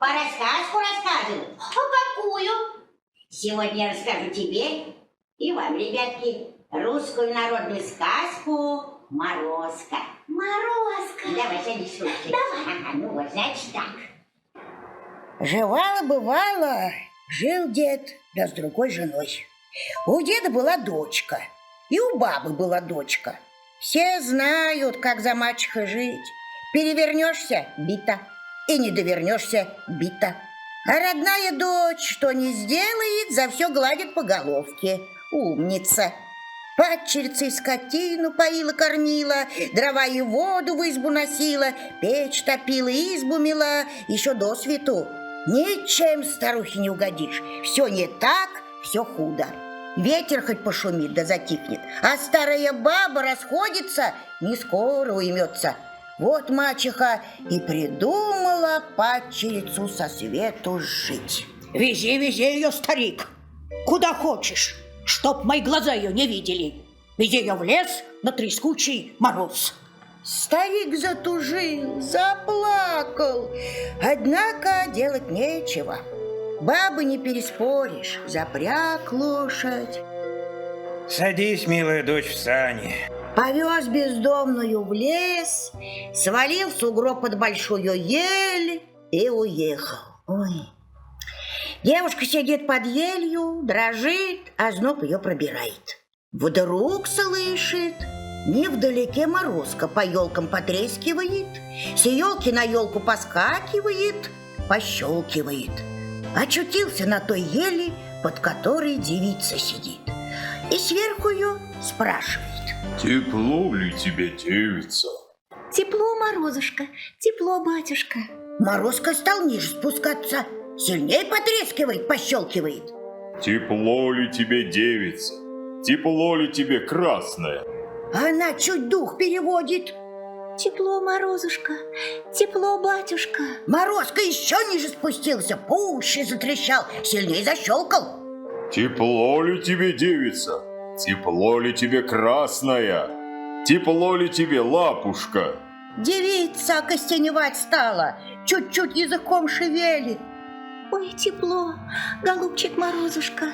а рассказку рассказывать. А какую? Сегодня я расскажу тебе и вам, ребятки, русскую народную сказку «Морозко». Морозко. Давай, садись, слушай. Давай. Ага, ну вот, значит так. Жевало-бывало, жил дед, да с другой женой. У деда была дочка, и у бабы была дочка. Все знают, как за мачехой жить. Перевернешься – бита, и не довернешься – бита. А родная дочь, что не сделает, за все гладит по головке. Умница. Падчерицей скотину поила, кормила, дрова и воду в избу носила, печь топила, избу мела, еще до свету. Ничем старухе не угодишь. Все не так, все худо. Ветер хоть пошумит да затихнет, а старая баба расходится, не скоро уймется. Вот мачеха и придумала падчерицу со свету жить. Вези ее, старик, куда хочешь, чтоб мои глаза ее не видели. Вези ее в лес на трескучий мороз. Старик затужил, заплакал, однако делать нечего. Бабы не переспоришь, запряг лошадь. Садись, милая дочь, в сани. Повез бездомную в лес, свалил в сугроб под большую ель и уехал. Ой. Девушка сидит под елью, дрожит, а зноб ее пробирает. Вдруг слышит, невдалеке Морозко по елкам потрескивает, с елки на елку поскакивает, пощелкивает. Очутился на той еле, под которой девица сидит, и сверху ее спрашивает: «Тепло ли тебе, девица?» Тепло, Морозушка, тепло, батюшка. Морозко стал ниже спускаться, сильнее потрескивает, пощелкивает. «Тепло ли тебе, девица? Тепло ли тебе, красная?» Она чуть дух переводит. Тепло, Морозушка, тепло, батюшка. Морозко еще ниже спустился, пуще затрещал, сильнее защелкал. «Тепло ли тебе, девица? Тепло ли тебе, красная? Тепло ли тебе, лапушка?» Девица окостеневать стала, чуть-чуть языком шевелит. Ой, тепло, голубчик Морозушка.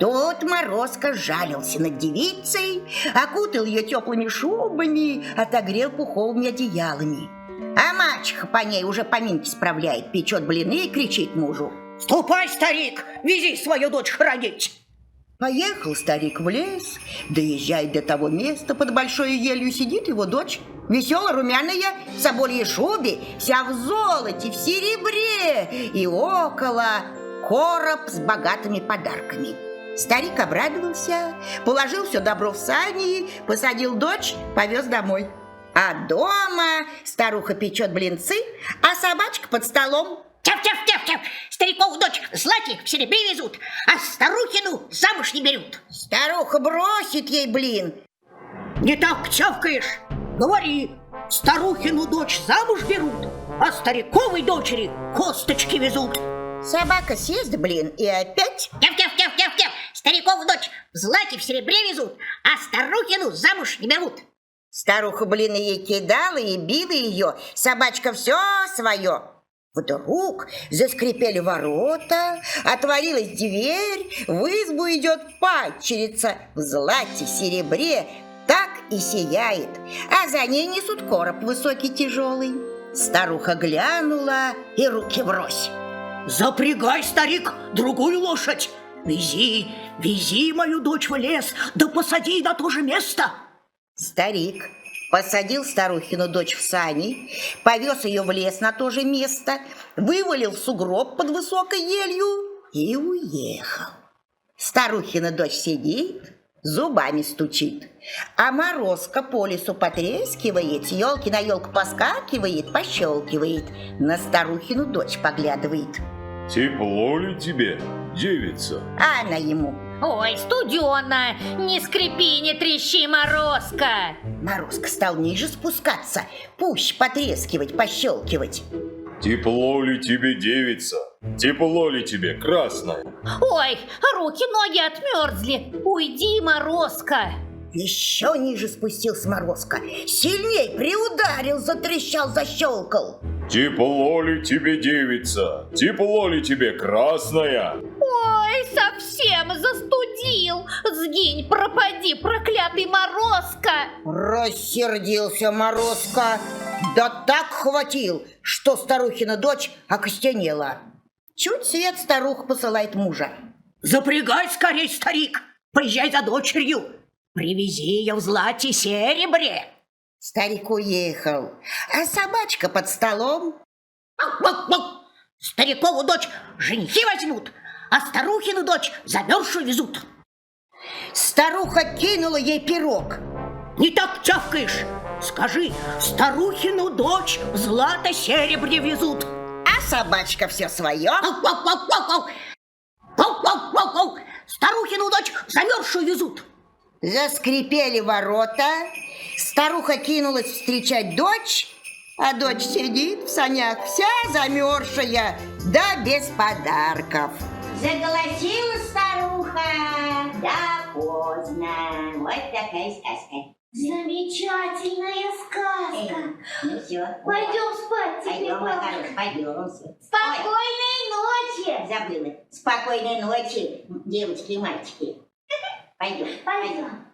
Тут Морозко жалился над девицей, окутал ее теплыми шубами, отогрел пуховыми одеялами. А мачеха по ней уже поминки справляет, печет блины и кричит мужу: Ступай, старик, вези свою дочь хоронить. Поехал старик в лес, доезжает до того места, под большой елью сидит его дочь, веселая, румяная, в собольей шубе, вся в золоте, в серебре, и около короб с богатыми подарками. Старик обрадовался, положил все добро в сани, посадил дочь, повез домой. А дома старуха печет блинцы, а собачка под столом. Тяв-тяв-тяв-тяв, старикову дочь златик в серебре везут, а старухину замуж не берут. Старуха бросит ей блин. Не так тявкаешь, говори, старухину дочь замуж берут, а стариковой дочери косточки везут. Собака съест блин и опять. Тяв-тяв-тяв-тяв-тяв, старикову дочь в злате в серебре везут, а старухину замуж не берут. Старуха блины ей кидала и била ее, собачка все свое. Вдруг заскрипели ворота, отворилась дверь, в избу идет падчерица в злате, серебре, так и сияет, а за ней несут короб высокий, тяжелый. Старуха глянула и руки врозь. Запрягай, старик, другую лошадь. Вези мою дочь в лес, да посади на то же место. Старик посадил старухину дочь в сани, повез ее в лес на то же место, вывалил в сугроб под высокой елью и уехал. Старухина дочь сидит, зубами стучит, а Морозко по лесу потрескивает, с елки на елку поскакивает, пощелкивает, на старухину дочь поглядывает. «Тепло ли тебе, девица?» А она ему: Ой, студено, не скрипи, не трещи, Морозко. Морозко стал ниже спускаться, пуще потрескивать, пощелкивать. «Тепло ли тебе, девица? Тепло ли тебе, красная?» Ой, руки-ноги отмерзли. Уйди, Морозко. Еще ниже спустился Морозко, сильней приударил, затрещал, защелкал. Тепло ли тебе, девица? Тепло ли тебе, красная? Ой, совсем застудил. Сгинь, пропади, проклятый Морозко. Рассердился Морозко, да так хватил, что старухина дочь окостенела. Чуть свет старуха посылает мужа. Запрягай скорей, старик, приезжай за дочерью. Привези ее в злате и серебре. Старик уехал, а собачка под столом. Ау-ау-ау! Старикову дочь женихи возьмут, а старухину дочь замерзшую везут. Старуха кинула ей пирог. Не так чавкаешь. Скажи, старухину дочь в злато-серебре везут. А собачка все свое. Ау-ау-ау-ау-ау! Ау-ау-ау-ау! Старухину дочь замерзшую везут. Заскрипели ворота. Старуха кинулась встречать дочь, а дочь сидит в санях, вся замерзшая, да без подарков. Заголосила старуха, да поздно. Вот такая сказка. Замечательная сказка. Ну все. Пойдем спать, Пойдем, мой Петя. хороший, пойдем. Спокойной ночи. Забыла. Спокойной ночи, девочки и мальчики. Пойдем. Пойдем.